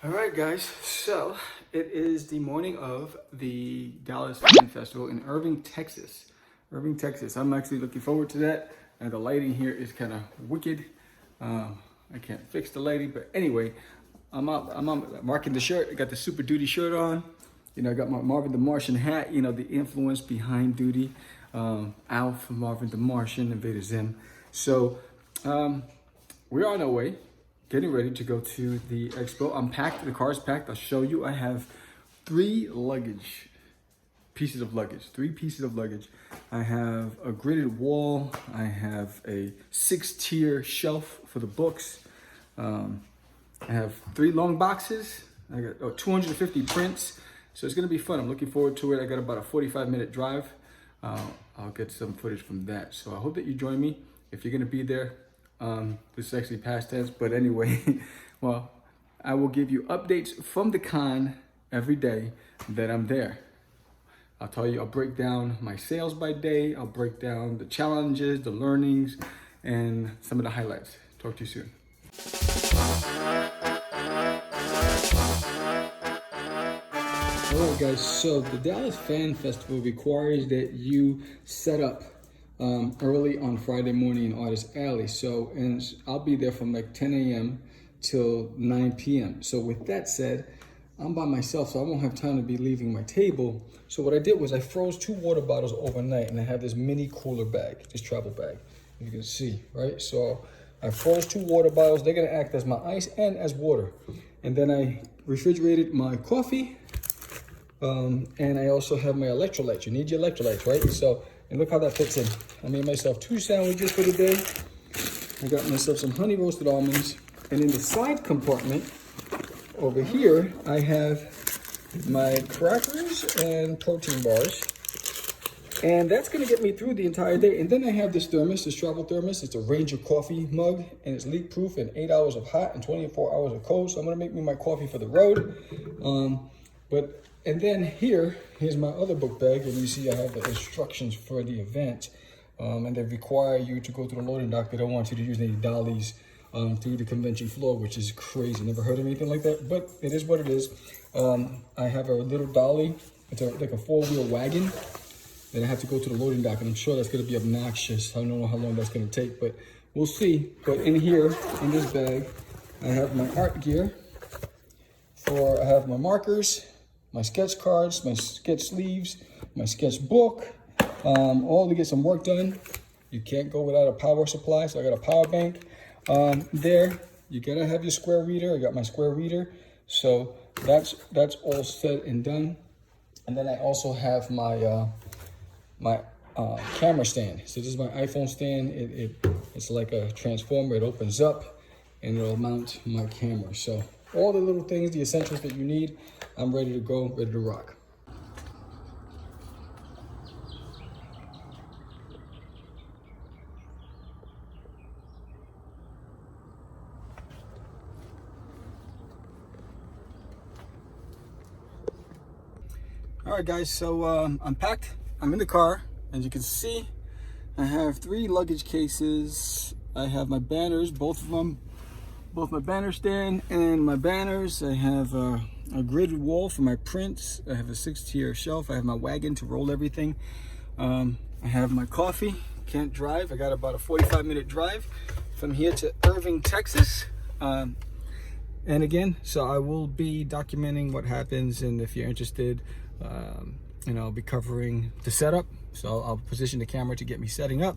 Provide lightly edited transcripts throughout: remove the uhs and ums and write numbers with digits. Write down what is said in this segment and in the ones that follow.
All right, guys, so it is the morning of the Dallas Film Festival in Irving, Texas. Irving, Texas. I'm actually looking forward to that. And the lighting here is kind of wicked. I can't fix the lighting, but anyway, I'm marking the shirt. I got the Super Doodie shirt on. You know, I got my Marvin the Martian hat, you know, the influence behind Doodie. Alf, Marvin the Martian, Invader Zim. So we're on our way, getting ready to go to the expo. I'm packed, the car's packed. I'll show you. I have three pieces of luggage. I have a gridded wall. I have a 6-tier shelf for the books. I have 3 long boxes. I got 250 prints. So it's gonna be fun. I'm looking forward to it. I got about a 45-minute drive. I'll get some footage from that. So I hope that you join me. If you're gonna be there, this is actually past tense, but anyway, well, I will give you updates from the con every day that I'm there. I'll tell you, I'll break down my sales by day. I'll break down the challenges, the learnings, and some of the highlights. Talk to you soon. Alright guys, so the Dallas Fan Festival requires that you set up early on Friday morning in Artist Alley. So, and I'll be there from like 10 a.m. till 9 p.m. So with that said, I'm by myself, so I won't have time to be leaving my table. So what I did was I froze 2 water bottles overnight, and I have this mini cooler bag, this travel bag, you can see, right? So I froze 2 water bottles. They're gonna act as my ice and as water. And then I refrigerated my coffee, and I also have my electrolytes. You need your electrolytes, right? So, and look how that fits in. I made myself 2 sandwiches for the day. I got myself some honey roasted almonds. And in the side compartment over here, I have my crackers and protein bars. And that's gonna get me through the entire day. And then I have this thermos, this travel thermos. It's a Ranger coffee mug, and it's leak proof and 8 hours of hot and 24 hours of cold. So I'm gonna make me my coffee for the road. And then here's my other book bag, and you see I have the instructions for the event. And they require you to go to the loading dock. They don't want you to use any dollies through the convention floor, which is crazy. Never heard of anything like that, but it is what it is. I have a little dolly. It's like a 4-wheel wagon. Then I have to go to the loading dock, and I'm sure that's gonna be obnoxious. I don't know how long that's gonna take, but we'll see. But in here, in this bag, I have my art gear. I have my markers, my sketch cards, my sketch sleeves, my sketch book, all to get some work done. You can't go without a power supply, so I got a power bank. There, you gotta have your square reader. I got my square reader. So that's all set and done. And then I also have my camera stand. So this is my iPhone stand. It's like a transformer. It opens up and it'll mount my camera. So all the little things, the essentials that you need, I'm ready to go, ready to rock. All right, guys, so I'm packed. I'm in the car. As you can see, I have 3 luggage cases. I have my banners, both of them. Both my banner stand and my banners. I have a gridded wall for my prints. I have a 6-tier shelf. I have my wagon to roll everything. I have my coffee. Can't drive. I got about a 45-minute drive from here to Irving, Texas. And again, so I will be documenting what happens, and if you're interested, I'll be covering the setup. So I'll position the camera to get me setting up,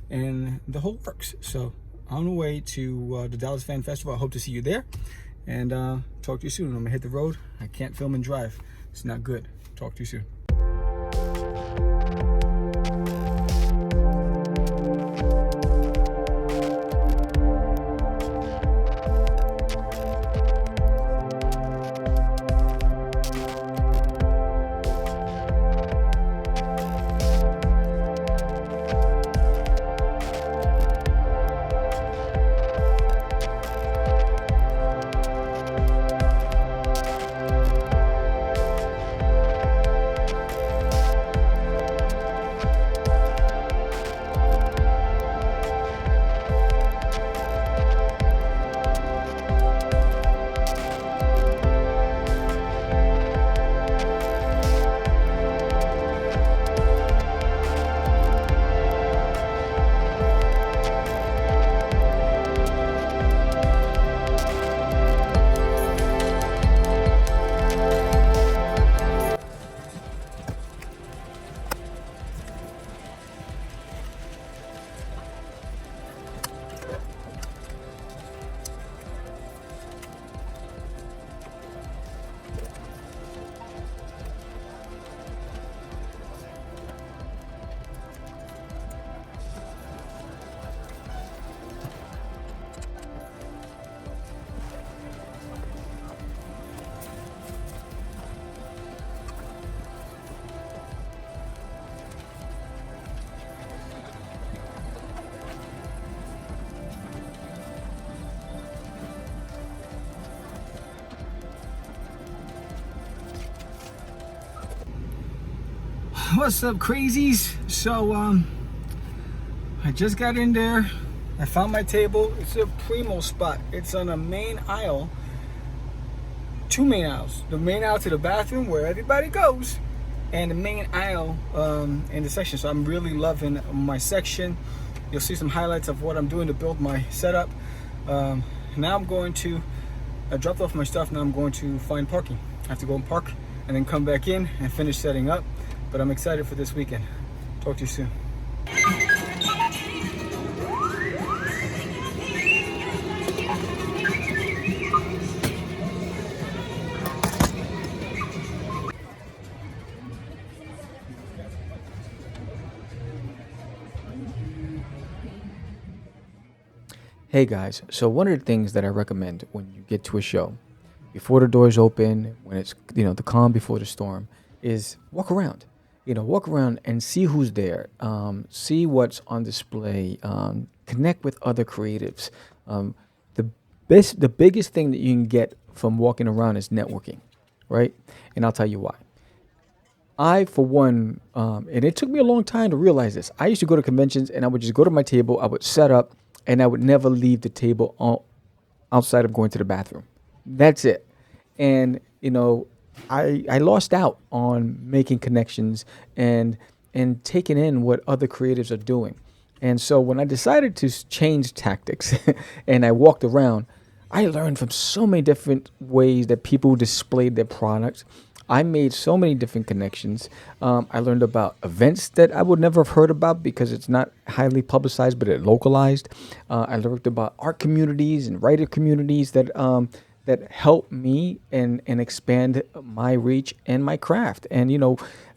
and the whole works. So on the way to the Dallas Fan Festival. I hope to see you there, and talk to you soon. I'm gonna hit the road. I can't film and drive. It's not good. Talk to you soon. What's up, crazies? So I just got in there. I found my table. It's a primo spot. It's on a main aisle. Two main aisles. The main aisle to the bathroom where everybody goes, and the main aisle in the section. So I'm really loving my section. You'll see some highlights of what I'm doing to build my setup. Now I'm going to, I dropped off my stuff. Now I'm going to find parking. I have to go and park and then come back in and finish setting up. But I'm excited for this weekend. Talk to you soon. Hey guys, so one of the things that I recommend when you get to a show, before the doors open, when it's, the calm before the storm, is walk around. Walk around and see who's there, see what's on display, connect with other creatives. The biggest thing that you can get from walking around is networking, right? And I'll tell you why. I, for one, and it took me a long time to realize this, I used to go to conventions and I would just go to my table, I would set up, and I would never leave the table outside of going to the bathroom. That's it. And, I lost out on making connections and taking in what other creatives are doing. And so when I decided to change tactics and I walked around, I learned from so many different ways that people displayed their products. I made so many different connections. I learned about events that I would never have heard about because it's not highly publicized, but it's localized. I learned about art communities and writer communities that help me and expand my reach and my craft. And,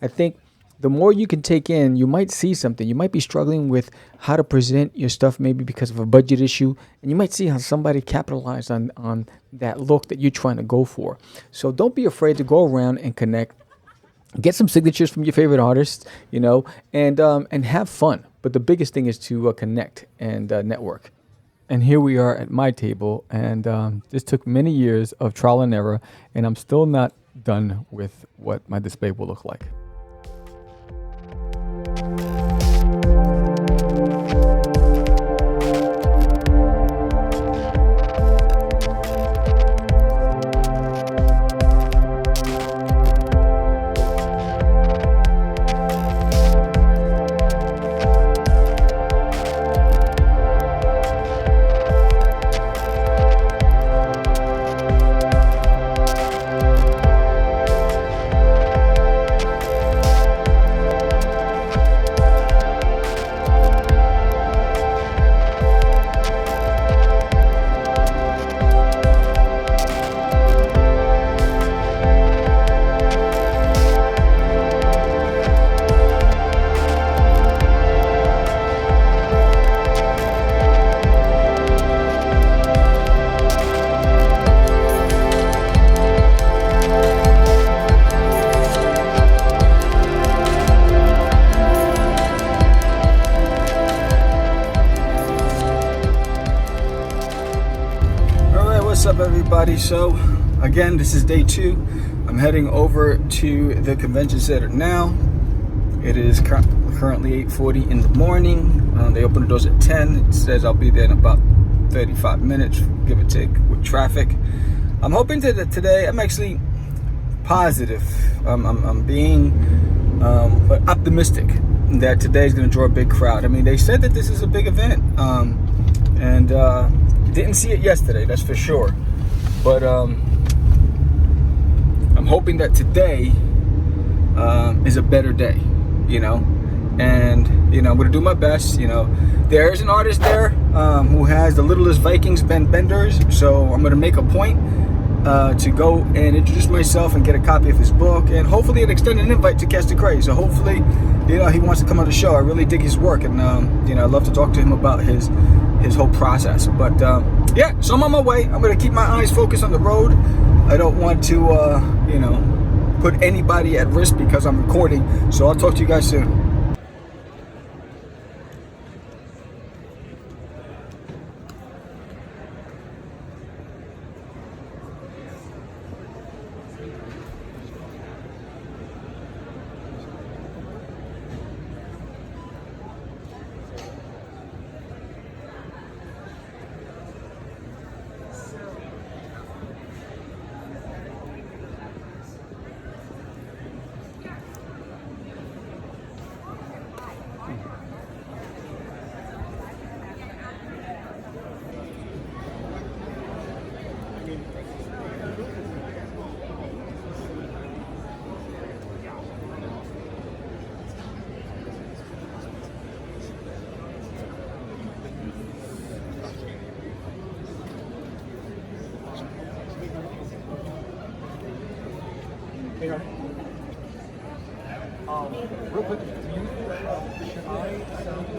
I think the more you can take in, you might see something. You might be struggling with how to present your stuff, maybe because of a budget issue, and you might see how somebody capitalized on that look that you're trying to go for. So don't be afraid to go around and connect, get some signatures from your favorite artists, and have fun. But the biggest thing is to connect and network. And here we are at my table, and this took many years of trial and error, and I'm still not done with what my display will look like. What's up, everybody? So again, this is day 2. I'm heading over to the convention center now. It is currently 8:40 in the morning. They open the doors at 10. It says I'll be there in about 35 minutes, give or take, with traffic. I'm hoping that today, I'm actually positive. I'm being optimistic that today's going to draw a big crowd. I mean, they said that this is a big event, and didn't see it yesterday, that's for sure. But I'm hoping that today is a better day, and I'm going to do my best. There's an artist there who has the littlest Vikings benders, so I'm going to make a point to go and introduce myself and get a copy of his book, and hopefully an extended invite to Catch the Craze. So hopefully, he wants to come on the show. I really dig his work, and I'd love to talk to him about his whole process. But yeah, so I'm on my way. I'm going to keep my eyes focused on the road. I don't want to put anybody at risk because I'm recording. So I'll talk to you guys soon. Real quick, should I send you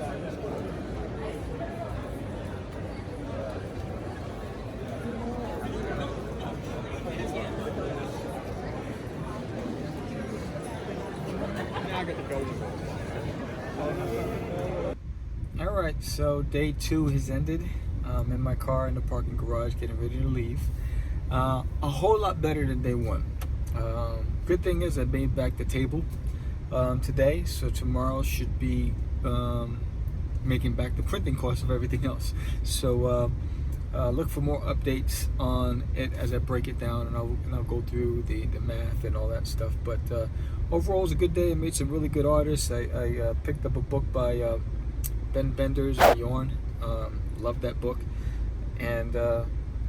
All right, so day 2 has ended. I'm in my car in the parking garage getting ready to leave. A whole lot better than day 1. Good thing is I made back the table today, so tomorrow should be making back the printing cost of everything else. So look for more updates on it as I break it down, and I'll go through the math and all that stuff. But overall, it was a good day. I made some really good artists. I picked up a book by Ben Bender's Yarn. Loved that book, and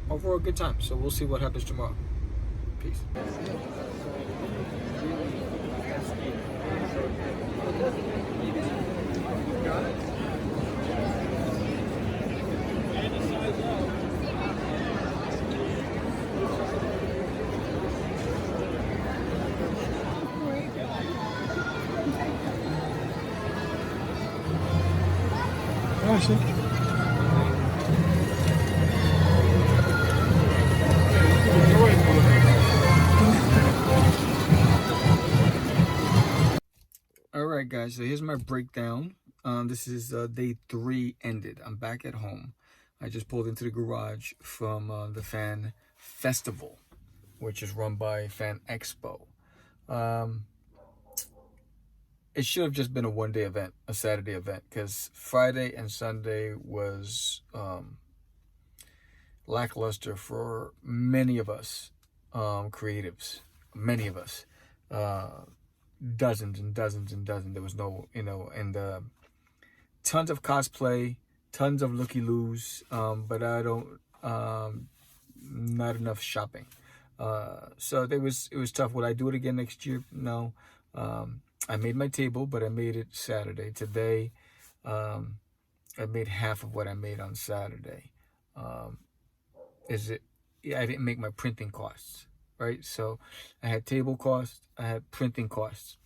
overall good time. So we'll see what happens tomorrow. Peace. Alright guys, so here's my breakdown. This is day 3 ended. I'm back at home. I just pulled into the garage from the Fan Festival, which is run by Fan Expo. It should have just been a one-day event, a Saturday event, because Friday and Sunday was lackluster for many of us creatives. Many of us. Dozens and dozens and dozens. There was no, and tons of cosplay, tons of looky-loos, but I don't, not enough shopping. So it was tough. Would I do it again next year? No. I made my table, but I made it Saturday. Today, I made half of what I made on Saturday. I didn't make my printing costs, right? So I had table costs, I had printing costs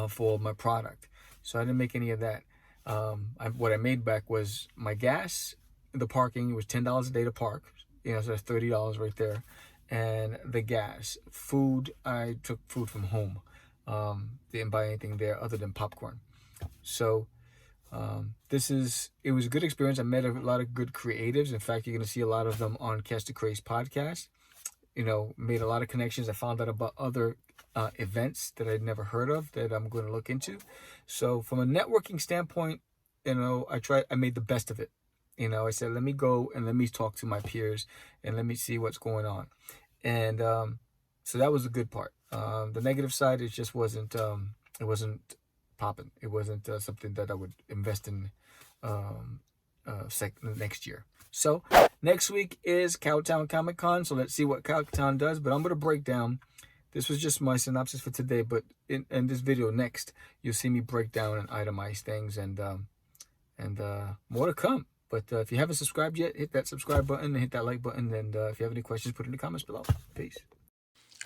for my product. So I didn't make any of that. What I made back was my gas, the parking. It was $10 a day to park. So that's $30 right there. And the gas. Food, I took food from home. Didn't buy anything there other than popcorn. So it was a good experience. I met a lot of good creatives. In fact, you're going to see a lot of them on Catch the Craze podcast. Made a lot of connections. I found out about other events that I'd never heard of that I'm going to look into. So from a networking standpoint, I made the best of it. I said, let me go and let me talk to my peers and let me see what's going on. And so that was the good part. The negative side, it just wasn't, it wasn't popping. It wasn't something that I would invest in next year. So next week is Cowtown Comic Con. So let's see what Cowtown does. But I'm going to break down. This was just my synopsis for today. But in this video next, you'll see me break down and itemize things, and more to come. But if you haven't subscribed yet, hit that subscribe button and hit that like button. And if you have any questions, put it in the comments below. Peace.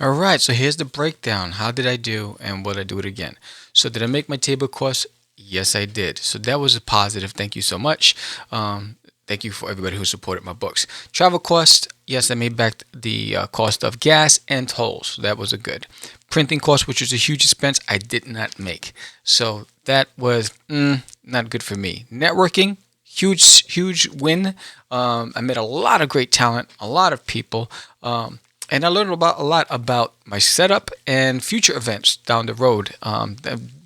All right, so here's the breakdown. How did I do, and will I do it again? So did I make my table cost? Yes, I did. So that was a positive. Thank you so much. Thank you for everybody who supported my books. Travel cost, yes, I made back the cost of gas and tolls. So that was a good. Printing cost, which was a huge expense, I did not make. So that was not good for me. Networking, huge win. I met a lot of great talent, a lot of people. And I learned a lot about my setup and future events down the road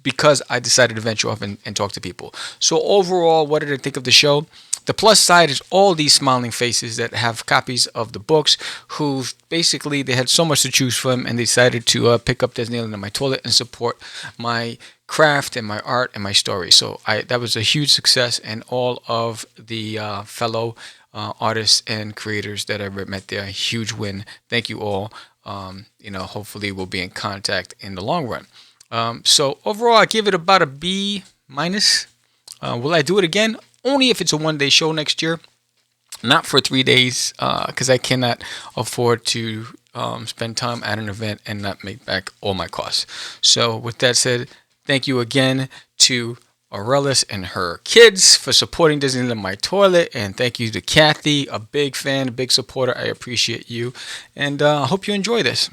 because I decided to venture off and talk to people. So overall, what did I think of the show? The plus side is all these smiling faces that have copies of the books who basically they had so much to choose from and they decided to pick up There's Nailing in My Toilet and support my craft and my art and my story. So that was a huge success, and all of the fellow artists and creators that I met there, huge win. Thank you all. Hopefully we'll be in contact in the long run. So overall, I give it about a B minus. Will I do it again? Only if it's a one-day show next year, not for 3 days, because I cannot afford to spend time at an event and not make back all my costs. So with that said, Thank you again to Aurelis and her kids for supporting Disneyland in My Toilet. And thank you to Kathy, a big fan, a big supporter. I appreciate you. And I hope you enjoy this.